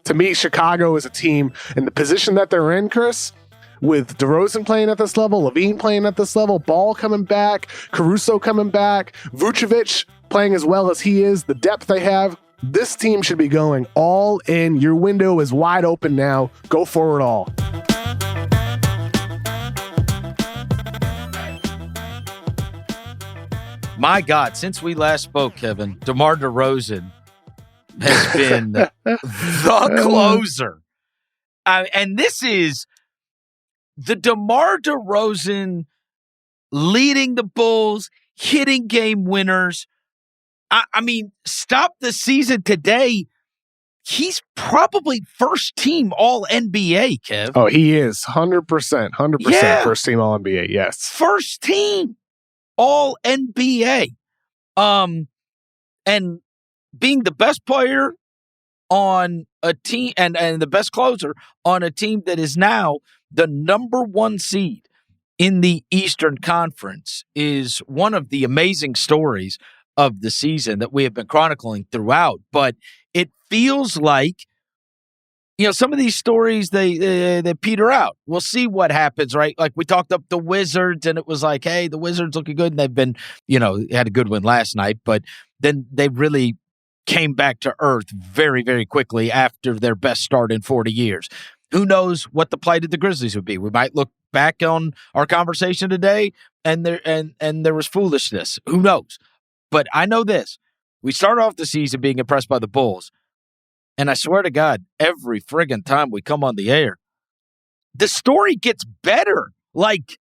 To me, Chicago is a team in the position that they're in, Chris, with DeRozan playing at this level, Levine playing at this level, Ball coming back, Caruso coming back, Vucevic playing as well as he is, the depth they have. This team should be going all in. Your window is wide open now. Go for it all. My God, since we last spoke, Kevin, DeMar DeRozan has been the closer. And this is the DeMar DeRozan leading the Bulls, hitting game winners. I mean, stop the season today. He's probably first team All NBA, Kev. Oh, he is 100% first team All NBA. Yes. First team All NBA. And being the best player on a team and the best closer on a team that is now the number 1 seed in the Eastern Conference is one of the amazing stories of the season that we have been chronicling throughout. But it feels like, some of these stories, they peter out. We'll see what happens, right? Like we talked up the Wizards, and it was like, hey, the Wizards looking good, and they've been, had a good win last night, but then they really came back to earth very, very quickly after their best start in 40 years. Who knows what the plight of the Grizzlies would be? We might look back on our conversation today, and there was foolishness. Who knows? But I know this. We start off the season being impressed by the Bulls, and I swear to God, every friggin' time we come on the air, the story gets better. Like,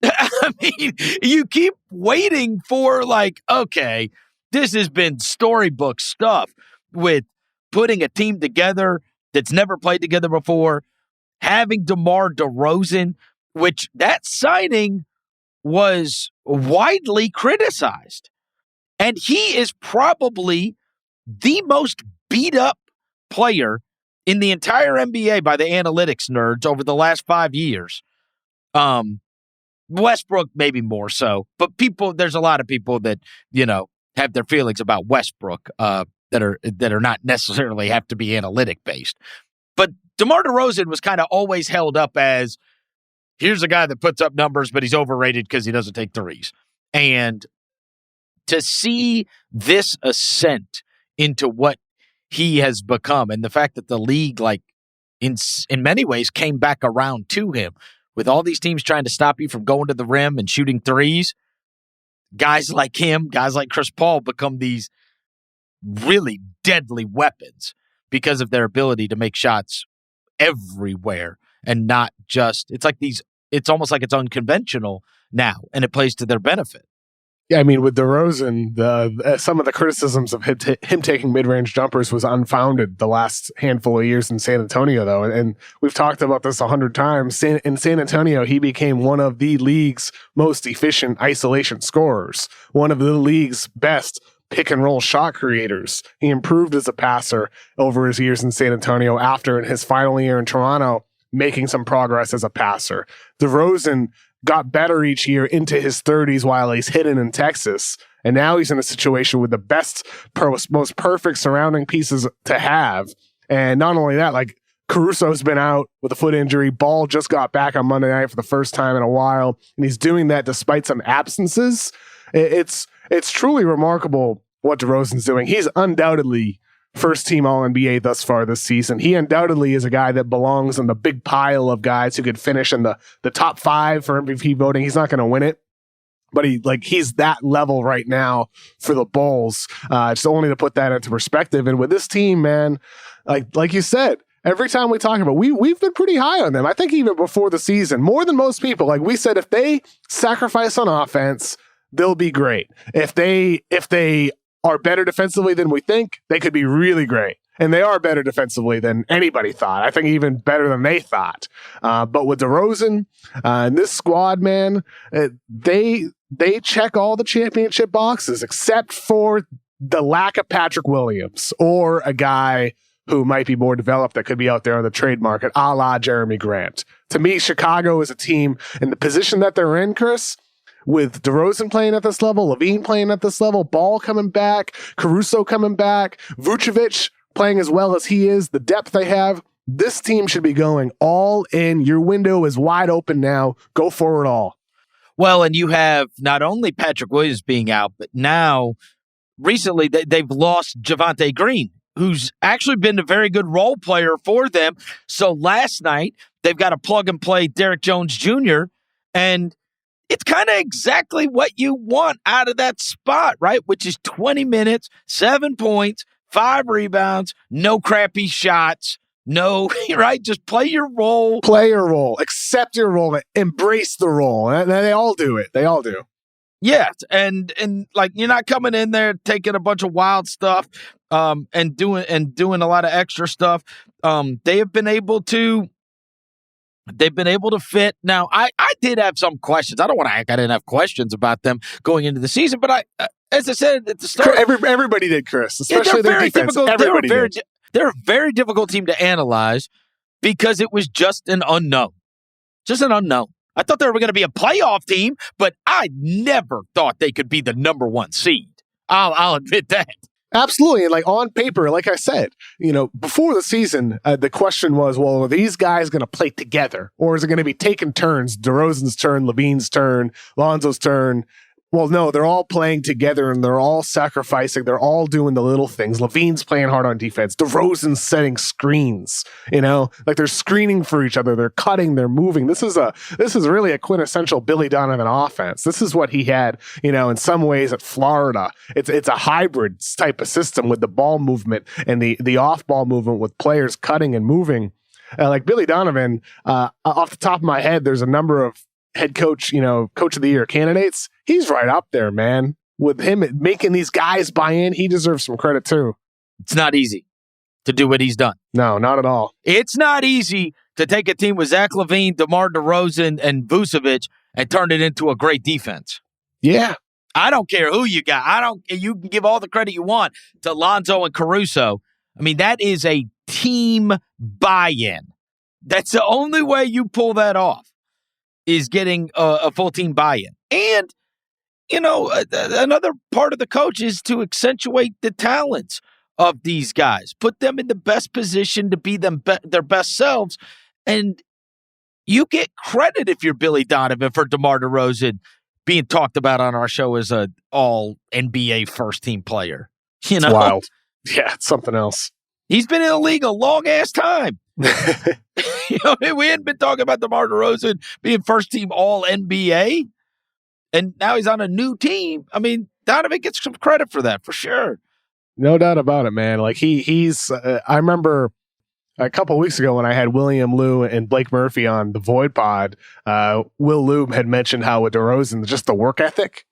I mean, you keep waiting for, like, okay, this has been storybook stuff with putting a team together that's never played together before, having DeMar DeRozan, which that signing was widely criticized. And he is probably the most beat-up player in the entire NBA by the analytics nerds over the last 5 years. Westbrook maybe more so, but there's a lot of people that, have their feelings about Westbrook that are not necessarily have to be analytic based. But DeMar DeRozan was kind of always held up as, here's a guy that puts up numbers, but he's overrated because he doesn't take threes. And to see this ascent into what he has become, and the fact that the league, like in many ways, came back around to him, with all these teams trying to stop you from going to the rim and shooting threes, guys like him, guys like Chris Paul become these really deadly weapons because of their ability to make shots everywhere and not just, it's almost like it's unconventional now, and it plays to their benefit. Yeah, I mean, with DeRozan, some of the criticisms of him taking mid-range jumpers was unfounded the last handful of years in San Antonio, though. And we've talked about this 100 times. In San Antonio, he became one of the league's most efficient isolation scorers, one of the league's best pick-and-roll shot creators. He improved as a passer over his years in San Antonio after, in his final year in Toronto, making some progress as a passer. DeRozan got better each year into his 30s while he's hidden in Texas. And now he's in a situation with the best, most perfect surrounding pieces to have. And not only that, like, Caruso's been out with a foot injury. Ball just got back on Monday night for the first time in a while. And he's doing that despite some absences. It's truly remarkable what DeRozan's doing. He's undoubtedly first team All-NBA thus far this season. He undoubtedly is a guy that belongs in the big pile of guys who could finish in the top 5 for MVP voting. He's not going to win it, but he's that level right now for the Bulls. Just only to put that into perspective. And with this team, man, like you said, every time we talk about, we've been pretty high on them. I think even before the season, more than most people. Like we said, if they sacrifice on offense, they'll be great. If they are better defensively than we think, they could be really great. And they are better defensively than anybody thought. I think even better than they thought. But with DeRozan and this squad, man, they check all the championship boxes except for the lack of Patrick Williams or a guy who might be more developed that could be out there on the trade market, a la Jeremy Grant. To me, Chicago is a team in the position that they're in, Chris, with DeRozan playing at this level, Levine playing at this level, Ball coming back, Caruso coming back, Vucevic playing as well as he is, the depth they have, this team should be going all in. Your window is wide open now. Go for it all. Well, and you have not only Patrick Williams being out, but now recently they've lost Javonte Green, who's actually been a very good role player for them. So last night, they've got a plug-and-play Derrick Jones Jr., and it's kind of exactly what you want out of that spot, right? Which is 20 minutes, 7 points, 5 rebounds, no crappy shots, no, right? Just play your role. Play your role. Accept your role. Embrace the role. And they all do it. They all do. Yeah, and like you're not coming in there taking a bunch of wild stuff and doing a lot of extra stuff. They've been able to fit. Now, I did have some questions. I don't want to act I didn't have questions about them going into the season, but as I said at the start, everybody did, Chris, especially their defense. Everybody did. They're a very difficult team to analyze because it was just an unknown. Just an unknown. I thought they were going to be a playoff team, but I never thought they could be the number 1 seed. I'll admit that. Absolutely. And like on paper, like I said, before the season, the question was, well, are these guys going to play together? Or is it going to be taking turns? DeRozan's turn, Levine's turn, Lonzo's turn. Well, no, they're all playing together and they're all sacrificing. They're all doing the little things. Levine's playing hard on defense. DeRozan's setting screens, like they're screening for each other. They're cutting, they're moving. This is really a quintessential Billy Donovan offense. This is what he had, in some ways at Florida. It's a hybrid type of system with the ball movement and the off ball movement with players cutting and moving. Like Billy Donovan, off the top of my head, there's a number of head coach, coach of the year candidates. He's right up there, man. With him making these guys buy in, he deserves some credit too. It's not easy to do what he's done. No, not at all. It's not easy to take a team with Zach LaVine, DeMar DeRozan, and Vucevic and turn it into a great defense. Yeah. I don't care who you got. You can give all the credit you want to Lonzo and Caruso. I mean, that is a team buy-in. That's the only way you pull that off, is getting a full team buy-in. And, another part of the coach is to accentuate the talents of these guys, put them in the best position to be their best selves. And you get credit if you're Billy Donovan for DeMar DeRozan being talked about on our show as an all NBA first team player. It's wild. Yeah, it's something else. He's been in the league a long ass time. We hadn't been talking about DeMar DeRozan being first team all NBA, and now he's on a new team. I mean, Donovan gets some credit for that for sure. No doubt about it, man. Like he's. I remember a couple of weeks ago when I had William Liu and Blake Murphy on the Void Pod. Will Liu had mentioned how with DeRozan, just the work ethic.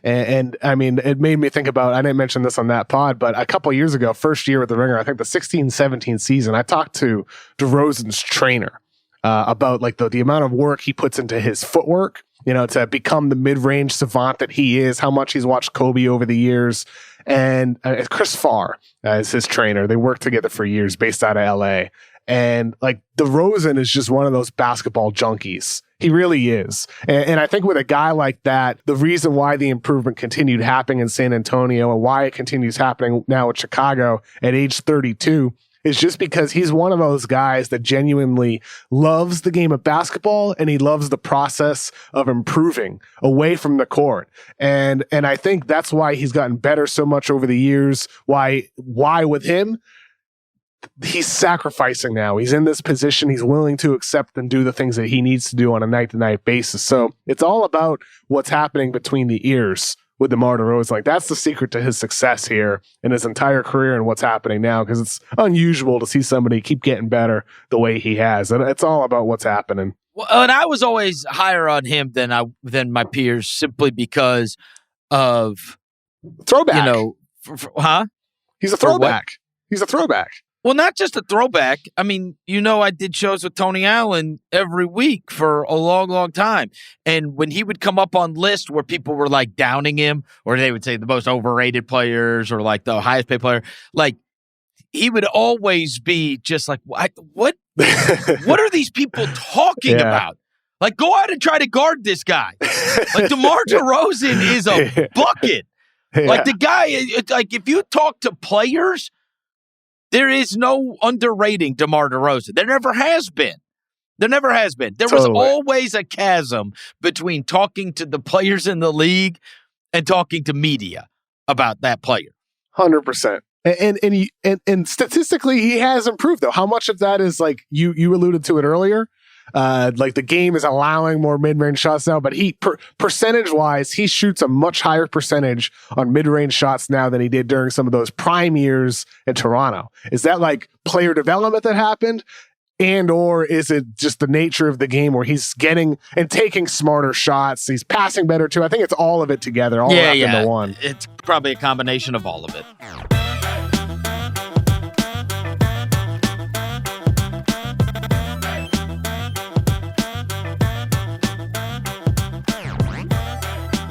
And I mean, it made me think about, I didn't mention this on that pod, but a couple of years ago, first year with the Ringer, I think the 16-17 season, I talked to DeRozan's trainer about like the amount of work he puts into his footwork, to become the mid-range savant that he is, how much he's watched Kobe over the years. And Chris Farr is his trainer. They worked together for years based out of LA. And like DeRozan is just one of those basketball junkies. He really is. And I think with a guy like that, the reason why the improvement continued happening in San Antonio and why it continues happening now at Chicago at age 32 is just because he's one of those guys that genuinely loves the game of basketball and he loves the process of improving away from the court. And I think that's why he's gotten better so much over the years. Why with him? He's sacrificing now. He's in this position. He's willing to accept and do the things that he needs to do on a night-to-night basis. So it's all about what's happening between the ears with DeMar DeRozan. Like that's the secret to his success here in his entire career and what's happening now, because it's unusual to see somebody keep getting better the way he has. And it's all about what's happening. Well, and I was always higher on him than my peers simply because of throwback. He's a throwback. He's a throwback. Well, not just a throwback. I mean, I did shows with Tony Allen every week for a long, long time. And when he would come up on lists where people were like downing him, or they would say the most overrated players or like the highest paid player, like he would always be just like, what are these people talking about? Like, go out and try to guard this guy. Like DeMar DeRozan is a bucket. Like the guy, like if you talk to players There is no underrating DeMar DeRozan. There never has been. There never has been. There was always a chasm between talking to the players in the league and talking to media about that player. 100%. And statistically, he has improved, though. How much of that is like you alluded to it earlier? Like the game is allowing more mid-range shots now, but percentage-wise, he shoots a much higher percentage on mid-range shots now than he did during some of those prime years in Toronto. Is that like player development that happened? And or is it just the nature of the game where he's getting and taking smarter shots? He's passing better too. I think it's all of it together, all wrapped into one. It's probably a combination of all of it.